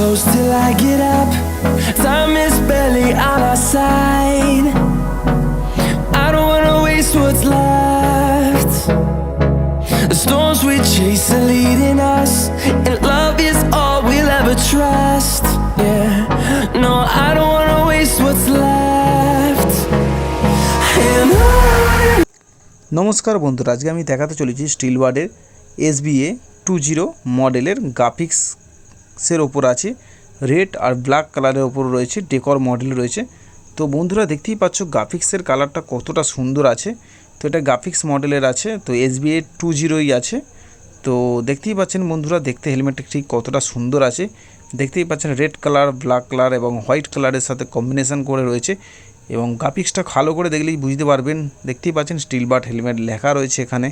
close till I get up. Time is barely on our side. I don't wanna waste what's left. The storms we chase are leading us, and love is all we'll ever trust. Yeah, no, I don't wanna waste what's left. And on. নমস্কার বন্ধুরা, আজকে আমি দেখাতে চলেছি স্টিলবার্ডের SBA20 মডেলের গ্রাফিক্সের ওপর আছে রেড আর ব্ল্যাক কালারের ওপর রয়েছে ডেকর মডেল রয়েছে। তো বন্ধুরা দেখতেই পাচ্ছ গ্রাফিক্সের কালারটা কতটা সুন্দর আছে। তো এটা গ্রাফিক্স মডেলের আছে, তো SBA20ই আছে। তো দেখতেই পাচ্ছেন বন্ধুরা, দেখতে হেলমেটটা ঠিক কতটা সুন্দর আছে। দেখতেই পাচ্ছেন রেড কালার, ব্ল্যাক কালার এবং হোয়াইট কালারের সাথে কম্বিনেশন করে রয়েছে, এবং গ্রাফিক্সটা ভালো করে দেখলেই বুঝতে পারবেন। দেখতেই পাচ্ছেন স্টিলবার্ড হেলমেট লেখা রয়েছে এখানে,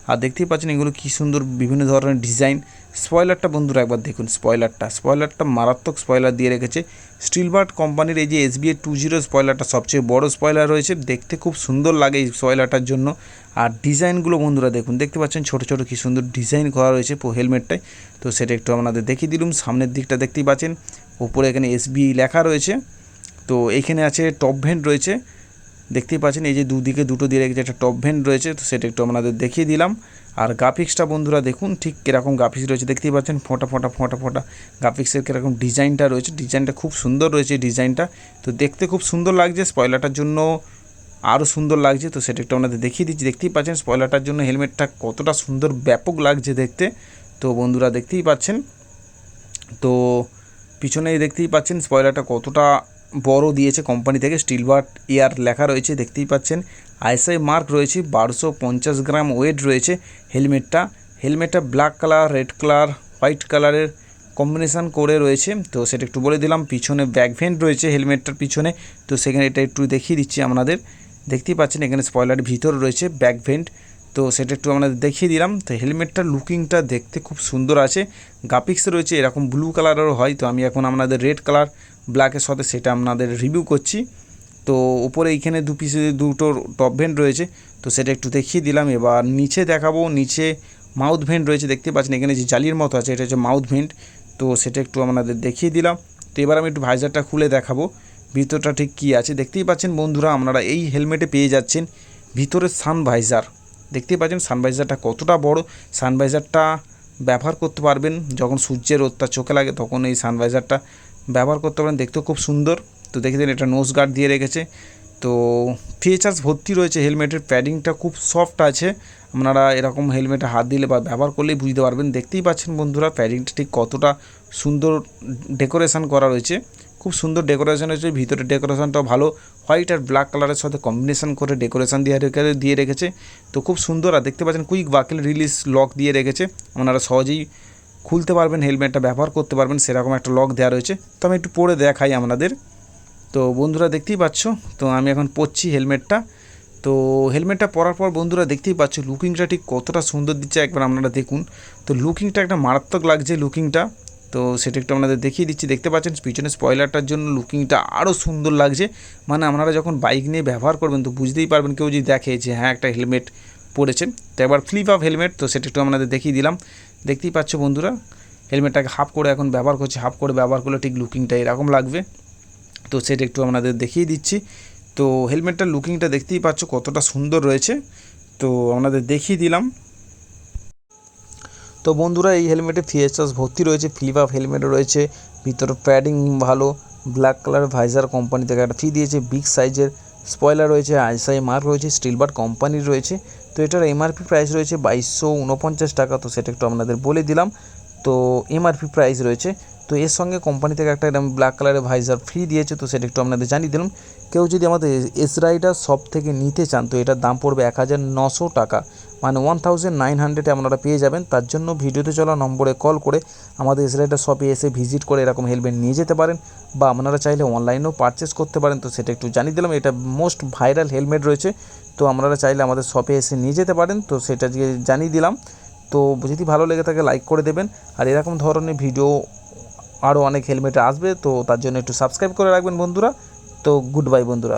আর দেখতেই পাচ্ছেন এগুলো কী সুন্দর বিভিন্ন ধরনের ডিজাইন। স্পয়লারটা বন্ধুরা একবার দেখুন, স্পয়লারটা মারাত্মক স্পয়লার দিয়ে রেখেছে। স্টিলবার্ড কোম্পানির এই যে SBA20 স্পয়লারটা সবচেয়ে বড় স্পয়লার রয়েছে, দেখতে খুব সুন্দর লাগে এই স্পয়লারটার জন্য। আর ডিজাইনগুলো বন্ধুরা দেখুন, দেখতে পাচ্ছেন ছোটো ছোটো কী সুন্দর ডিজাইন করা রয়েছে হেলমেটটায়। তো সেটা একটু আপনাদের দেখিয়ে দিলাম। সামনের দিকটা দেখতেই পাচ্ছেন, উপরে এখানে SBA লেখা রয়েছে। তো এইখানে আছে টপ ভেন্ট রয়েছে, দেখতেই পাচ্ছেন এই যে দুদিকে দুটো দিয়ে রেখেছে একটা টপ ভেন্ট রয়েছে। তো সেটা একটু আপনাদের দেখিয়ে দিলাম। আর গ্রাফিক্সটা বন্ধুরা দেখুন ঠিক কীরকম গ্রাফিক্স রয়েছে, দেখতেই পাচ্ছেন ফোঁটা ফোঁটা গ্রাফিক্সের কীরকম ডিজাইনটা রয়েছে। ডিজাইনটা খুব সুন্দর রয়েছে ডিজাইনটা, তো দেখতে খুব সুন্দর লাগছে। স্পয়লারটার জন্য আরও সুন্দর লাগছে, তো সেটা একটু আপনাদের দেখিয়ে দিচ্ছি। দেখতেই পাচ্ছেন স্পয়লারটার জন্য হেলমেটটা কতটা সুন্দর ব্যাপক লাগছে দেখতে। তো বন্ধুরা দেখতেই পাচ্ছেন, তো পিছনে দেখতেই পাচ্ছেন স্পয়লারটা কতটা বড় দিয়েছে কোম্পানি থেকে। স্টিলবার্ড এয়ার লেখা রয়েছে, দেখতেই পাচ্ছেন ISI মার্ক রয়েছে, 1250 গ্রাম ওয়েট রয়েছে হেলমেটটা black colour, red colour, white কালারের কম্বিনেশান করে রয়েছে। তো সেটা একটু বলে দিলাম। পিছনে ব্যাক ভেন্ট রয়েছে হেলমেটটার পিছনে, তো সেখানে এটা একটু দেখিয়ে দিচ্ছি আপনাদের। দেখতেই পাচ্ছেন এখানে স্পয়লারের ভিতর রয়েছে ব্যাক ভেন্ট, তো সেটা একটু আপনাদের দেখিয়ে দিলাম। তো হেলমেটটার লুকিংটা দেখতে খুব সুন্দর আছে। গ্রাফিক্স রয়েছে এরকম ব্লু কালারেরও হয়, তো আমি এখন আপনাদের রেড কালার ব্ল্যাকের সাথে সেটা আপনাদের রিভিউ করছি। তো উপরে এইখানে দুটো টপ ভেন্ট রয়েছে, তো সেটা একটু দেখিয়ে দিলাম। এবার নিচে দেখাবো, নিচে মাউথ ভেন্ট রয়েছে, দেখতে পাচ্ছেন এখানে যে জালির মতো আছে এটা হচ্ছে মাউথ ভেন্ট। তো সেটা একটু আপনাদের দেখিয়ে দিলাম। তো এবার আমি একটু ভাইজারটা খুলে দেখাবো ভিতরটা ঠিক কী আছে। দেখতেই পাচ্ছেন বন্ধুরা, আপনারা এই হেলমেটে পেয়ে যাচ্ছেন ভিতরে সানভাইজার। দেখতেই পাচ্ছেন সানভাইজারটা কতটা বড়। সানভাইজারটা ব্যবহার করতে পারবেন যখন সূর্যের রোদটা চোখে লাগে, তখন এই সানভাইজারটা ব্যবহার করতে পারেন, দেখতেও খুব সুন্দর। তো দেখে দিন এটা নোজ গার্ড দিয়ে রেখেছে। তো ফিচার্স ভর্তি রয়েছে হেলমেটের। প্যাডিংটা খুব সফট আছে, আপনারা এরকম হেলমেটে হাত দিলে বা ব্যবহার করলেই বুঝতে পারবেন। দেখতেই পাচ্ছেন বন্ধুরা প্যাডিংটা ঠিক কতটা সুন্দর ডেকোরেশন করা রয়েছে, খুব সুন্দর ডেকোরেশন হয়েছে। ভিতরে ডেকোরেশনটাও ভালো, হোয়াইট আর ব্ল্যাক কালারের সাথে কম্বিনেশন করে ডেকোরেশন দিয়ে রেখেছে। তো খুব সুন্দর। আর দেখতে পাচ্ছেন কুইক বাকেল রিলিজ লক দিয়ে রেখেছে, আপনারা সহজেই খুলতে পারবেন, হেলমেটটা ব্যবহার করতে পারবেন, সেরকম একটা লক দেওয়া রয়েছে। তো আমি একটু পরে দেখাই আপনাদের। তো বন্ধুরা দেখতেই পাচ্ছ, তো আমি এখন পরছি হেলমেটটা। তো হেলমেটটা পরার পর বন্ধুরা দেখতেই পাচ্ছ লুকিংটা ঠিক কতটা সুন্দর দিচ্ছে, একবার আপনারা দেখুন। তো লুকিংটা একটা মারাত্মক লাগছে লুকিংটা, তো সেটা একটু আপনাদের দেখিয়ে দিচ্ছি। দেখতে পাচ্ছেন পিছনে স্পয়লারটার জন্য লুকিংটা আরও সুন্দর লাগছে। মানে আপনারা যখন বাইক নিয়ে ব্যবহার করবেন তো বুঝতেই পারবেন, কেউ যদি দেখে যে হ্যাঁ একটা হেলমেট পরেছেন। তো একবার ফ্লিপ অফ হেলমেট, তো সেটা একটু আপনাদের দেখিয়ে দিলাম। দেখতেই পাচ্ছ বন্ধুরা হেলমেটটাকে হাফ করে এখন ব্যবহার করছি, হাফ করে ব্যবহার করলে ঠিক লুকিংটা এরকম লাগবে। তো সেটা একটু আপনাদের দেখিয়ে দিচ্ছি। তো হেলমেটটার লুকিংটা দেখতেই পাচ্ছ কতটা সুন্দর রয়েছে, তো আপনাদের দেখিয়ে দিলাম। তো বন্ধুরা এই হেলমেটে ফিচার্স ভর্তি রয়েছে, ফ্লিপ আপ হেলমেট রয়েছে, ভিতরে প্যাডিং ভালো, ব্ল্যাক কালার ভাইজার কোম্পানি থেকে একটা ফ্রি দিয়েছে, বিগ সাইজের স্পয়লার রয়েছে, ISI মার্ক রয়েছে, স্টিলবার্ড কোম্পানির রয়েছে। তো এটার MRP প্রাইস রয়েছে 2249 টাকা, তো সেটা একটু আপনাদের বলে দিলাম। তো MRP প্রাইস রয়েছে। তো এর সঙ্গে কোম্পানি থেকে একটা এরকম ব্ল্যাক কালারের ভাইজার ফ্রি দিয়েছে, তো সেটা একটু আপনাদের জানিয়ে দিলাম। কেউ যদি আমাদের এস রাইডার শপ থেকে নিতে চান তো এটার দাম পড়বে 1900 টাকা, মানে 1900 আপনারা পেয়ে যাবেন। তার জন্য ভিডিওতে চলা নম্বরে কল করে আমাদের এস রাইডার শপে এসে ভিজিট করে এরকম হেলমেট নিয়ে যেতে পারেন, বা আপনারা চাইলে অনলাইনেও পারচেস করতে পারেন। তো সেটা একটু জানিয়ে দিলাম। এটা মোস্ট ভাইরাল হেলমেট রয়েছে, তো আপনারা চাইলে আমাদের শপে এসে নিয়ে যেতে পারেন, তো সেটা জানিয়ে দিলাম। তো যদি ভালো লেগে থাকে লাইক করে দেবেন, আর এরকম ধরনের ভিডিও আরও অনেক হেলমেটে আসবে, তো তার জন্য একটু সাবস্ক্রাইব করে রাখবেন বন্ধুরা। তো গুড বাই বন্ধুরা।